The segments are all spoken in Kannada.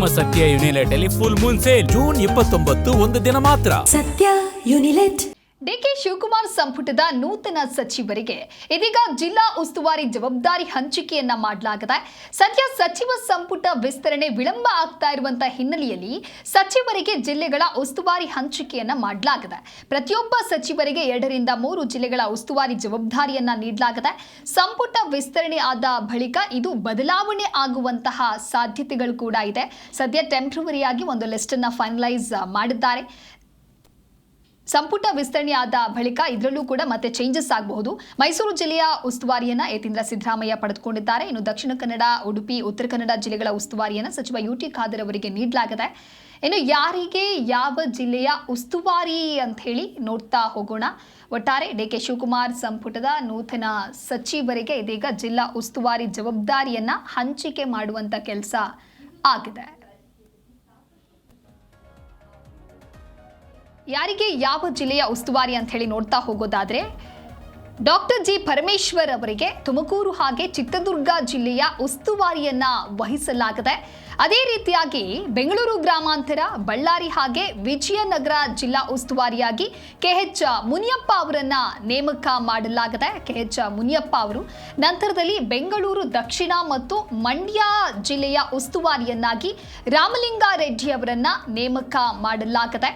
ನಮ್ಮ ಸತ್ಯ ಯುನಿಲೆಟ್ ಅಲ್ಲಿ ಫುಲ್ ಮೂನ್ ಸೇಲ್ ಜೂನ್ 29 ಒಂದು ದಿನ ಮಾತ್ರ. ಸತ್ಯ ಯುನಿಲೆಟ್. ಡಿಕೆ ಶಿವಕುಮಾರ್ ಸಂಪುಟದ ನೂತನ ಸಚಿವರಿಗೆ ಇದೀಗ ಜಿಲ್ಲಾ ಉಸ್ತುವಾರಿ ಜವಾಬ್ದಾರಿ ಹಂಚಿಕೆಯನ್ನ ಮಾಡಲಾಗಿದೆ. ಸದ್ಯ ಸಚಿವ ಸಂಪುಟ ವಿಸ್ತರಣೆ ವಿಳಂಬ ಆಗ್ತಾ ಇರುವಂತಹ ಹಿನ್ನೆಲೆಯಲ್ಲಿ ಸಚಿವರಿಗೆ ಜಿಲ್ಲೆಗಳ ಉಸ್ತುವಾರಿ ಹಂಚಿಕೆಯನ್ನ ಮಾಡಲಾಗಿದೆ. ಪ್ರತಿಯೊಬ್ಬ ಸಚಿವರಿಗೆ 2 ರಿಂದ 3 ಜಿಲ್ಲೆಗಳ ಉಸ್ತುವಾರಿ ಜವಾಬ್ದಾರಿಯನ್ನ ನೀಡಲಾಗಿದೆ. ಸಂಪುಟ ವಿಸ್ತರಣೆ ಆದ ಬಳಿಕ ಇದು ಬದಲಾವಣೆ ಆಗುವಂತಹ ಸಾಧ್ಯತೆಗಳು ಕೂಡ ಇದೆ. ಸದ್ಯ ಟೆಂಪ್ರವರಿಯಾಗಿ ಒಂದು ಲಿಸ್ಟ್ ಅನ್ನ ಫೈನಲೈಸ್ ಮಾಡಿದ್ದಾರೆ. ಸಂಪುಟ ವಿಸ್ತರಣೆ ಆದ ಬಳಿಕ ಇದರಲ್ಲೂ ಕೂಡ ಮತ್ತೆ ಚೇಂಜಸ್ ಆಗಬಹುದು. ಮೈಸೂರು ಜಿಲ್ಲೆಯ ಉಸ್ತುವಾರಿಯನ್ನ ಯತೀಂದ್ರ ಸಿದ್ದರಾಮಯ್ಯ ಪಡೆದುಕೊಂಡಿದ್ದಾರೆ. ಇನ್ನು ದಕ್ಷಿಣ ಕನ್ನಡ, ಉಡುಪಿ, ಉತ್ತರ ಕನ್ನಡ ಜಿಲ್ಲೆಗಳ ಉಸ್ತುವಾರಿಯನ್ನ ಸಚಿವ ಯುಟಿ ಖಾದರ್ ಅವರಿಗೆ ನೀಡಲಾಗಿದೆ. ಇನ್ನು ಯಾರಿಗೆ ಯಾವ ಜಿಲ್ಲೆಯ ಉಸ್ತುವಾರಿ ಅಂತ ಹೇಳಿ ನೋಡ್ತಾ ಹೋಗೋಣ. ಒಟ್ಟಾರೆ ಡಿಕೆ ಶಿವಕುಮಾರ್ ಸಂಪುಟದ ನೂತನ ಸಚಿವರಿಗೆ ಇದೀಗ ಜಿಲ್ಲಾ ಉಸ್ತುವಾರಿ ಜವಾಬ್ದಾರಿಯನ್ನ ಹಂಚಿಕೆ ಮಾಡುವಂತ ಕೆಲಸ ಆಗಿದೆ. ಯಾರಿಗೆ ಯಾವ ಜಿಲ್ಲೆಯ ಉಸ್ತುವಾರಿ ಅಂತ ಹೇಳಿ ನೋಡ್ತಾ ಹೋಗೋದಾದ್ರೆ ಡಾಕ್ಟರ್ ಜಿ ಪರಮೇಶ್ವರ್ ಅವರಿಗೆ ತುಮಕೂರು ಹಾಗೆ ಚಿತ್ರದುರ್ಗ ಜಿಲ್ಲೆಯ ಉಸ್ತುವಾರಿಯನ್ನ ವಹಿಸಲಾಗಿದೆ. ಅದೇ ರೀತಿಯಾಗಿ ಬೆಂಗಳೂರು ಗ್ರಾಮಾಂತರ, ಬಳ್ಳಾರಿ ಹಾಗೆ ವಿಜಯನಗರ ಜಿಲ್ಲಾ ಉಸ್ತುವಾರಿಯಾಗಿ ಕೆಎಚ್ ಮುನಿಯಪ್ಪ ಅವರನ್ನ ನೇಮಕ ಮಾಡಲಾಗಿದೆ. ಕೆಎಚ್ ಮುನಿಯಪ್ಪ ಅವರು ನಂತರದಲ್ಲಿ ಬೆಂಗಳೂರು ದಕ್ಷಿಣ ಮತ್ತು ಮಂಡ್ಯ ಜಿಲ್ಲೆಯ ಉಸ್ತುವಾರಿಯನ್ನಾಗಿ ರಾಮಲಿಂಗಾರೆಡ್ಡಿ ಅವರನ್ನ ನೇಮಕ ಮಾಡಲಾಗಿದೆ.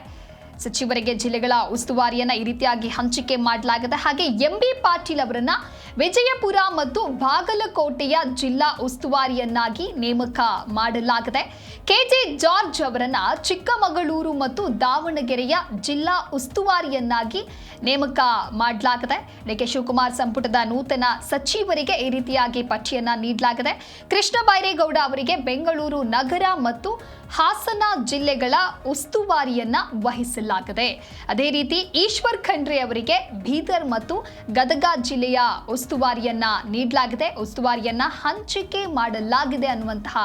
ಸಚಿವರಿಗೆ ಜಿಲ್ಲೆಗಳ ಉಸ್ತುವಾರಿಯನ್ನ ಈ ರೀತಿಯಾಗಿ ಹಂಚಿಕೆ ಮಾಡಲಾಗಿದೆ. ಹಾಗೆ ಎಂಬಿ ಪಾಟೀಲ್ ಅವರನ್ನ ವಿಜಯಪುರ ಮತ್ತು ಬಾಗಲಕೋಟೆಯ ಜಿಲ್ಲಾ ಉಸ್ತುವಾರಿಯನ್ನಾಗಿ ನೇಮಕ ಮಾಡಲಾಗಿದೆ. ಕೆಜೆ ಜಾರ್ಜ್ ಅವರನ್ನ ಚಿಕ್ಕಮಗಳೂರು ಮತ್ತು ದಾವಣಗೆರೆಯ ಜಿಲ್ಲಾ ಉಸ್ತುವಾರಿಯನ್ನಾಗಿ ನೇಮಕ ಮಾಡಲಾಗಿದೆ. ಡಿಕೆ ಶಿವಕುಮಾರ್ ಸಂಪುಟದ ನೂತನ ಸಚಿವರಿಗೆ ಈ ರೀತಿಯಾಗಿ ಪಟ್ಟಿಯನ್ನ ನೀಡಲಾಗಿದೆ. ಕೃಷ್ಣ ಬೈರೇಗೌಡ ಅವರಿಗೆ ಬೆಂಗಳೂರು ನಗರ ಮತ್ತು ಹಾಸನ ಜಿಲ್ಲೆಗಳ ಉಸ್ತುವಾರಿಯನ್ನ ವಹಿಸಲಾಗಿದೆ. ಅದೇ ರೀತಿ ಈಶ್ವರ್ ಖಂಡ್ರೆ ಅವರಿಗೆ ಬೀದರ್ ಮತ್ತು ಗದಗ ಜಿಲ್ಲೆಯ ಉಸ್ತುವಾರಿಯನ್ನ ನೀಡಲಾಗಿದೆ. ಉಸ್ತುವಾರಿಯನ್ನ ಹಂಚಿಕೆ ಮಾಡಲಾಗಿದೆ ಅನ್ನುವಂತಹ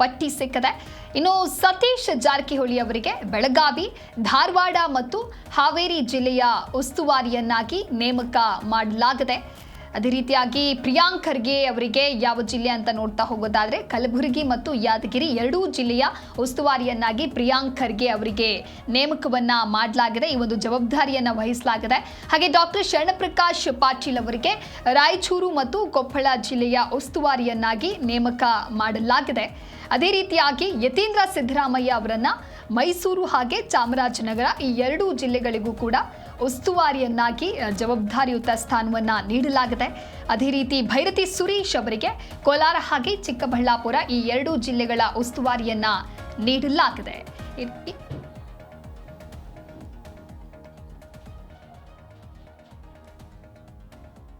ಪಟ್ಟಿ ಸಿಕ್ಕಿದೆ. ಇನ್ನು ಸತೀಶ್ ಜಾರಕಿಹೊಳಿ ಅವರಿಗೆ ಬೆಳಗಾವಿ, ಧಾರವಾಡ ಮತ್ತು ಹಾವೇರಿ ಜಿಲ್ಲೆಯ ಉಸ್ತುವಾರಿಯನ್ನಾಗಿ ನೇಮಕ ಮಾಡಲಾಗಿದೆ. ಅದೇ ರೀತಿಯಾಗಿ ಪ್ರಿಯಾಂಕ್ ಖರ್ಗೆ ಅವರಿಗೆ ಯಾವ ಜಿಲ್ಲೆ ಅಂತ ನೋಡ್ತಾ ಹೋಗೋದಾದ್ರೆ ಕಲಬುರಗಿ ಮತ್ತು ಯಾದಗಿರಿ ಎರಡೂ ಜಿಲ್ಲೆಯ ಉಸ್ತುವಾರಿಯನ್ನಾಗಿ ಪ್ರಿಯಾಂಕ್ ಖರ್ಗೆ ಅವರಿಗೆ ನೇಮಕವನ್ನ ಮಾಡಲಾಗಿದೆ. ಈ ಒಂದು ಜವಾಬ್ದಾರಿಯನ್ನ ವಹಿಸಲಾಗಿದೆ. ಹಾಗೆ ಡಾಕ್ಟರ್ ಶರಣಪ್ರಕಾಶ್ ಪಾಟೀಲ್ ಅವರಿಗೆ ರಾಯಚೂರು ಮತ್ತು ಕೊಪ್ಪಳ ಜಿಲ್ಲೆಯ ಉಸ್ತುವಾರಿಯನ್ನಾಗಿ ನೇಮಕ ಮಾಡಲಾಗಿದೆ. ಅದೇ ರೀತಿಯಾಗಿ ಯತೀಂದ್ರ ಸಿದ್ದರಾಮಯ್ಯ ಅವರನ್ನ ಮೈಸೂರು ಹಾಗೆ ಚಾಮರಾಜನಗರ ಈ ಎರಡೂ ಜಿಲ್ಲೆಗಳಿಗೂ ಕೂಡ ಉಸ್ತುವಾರಿಯನ್ನಾಗಿ ಜವಾಬ್ದಾರಿಯುತ ಸ್ಥಾನವನ್ನ ನೀಡಲಾಗಿದೆ. ಅದೇ ರೀತಿ ಭೈರತಿ ಸುರೇಶ್ ಅವರಿಗೆ ಕೋಲಾರ ಹಾಗೆ ಚಿಕ್ಕಬಳ್ಳಾಪುರ ಈ ಎರಡೂ ಜಿಲ್ಲೆಗಳ ಉಸ್ತುವಾರಿಯನ್ನ ನೀಡಲಾಗಿದೆ.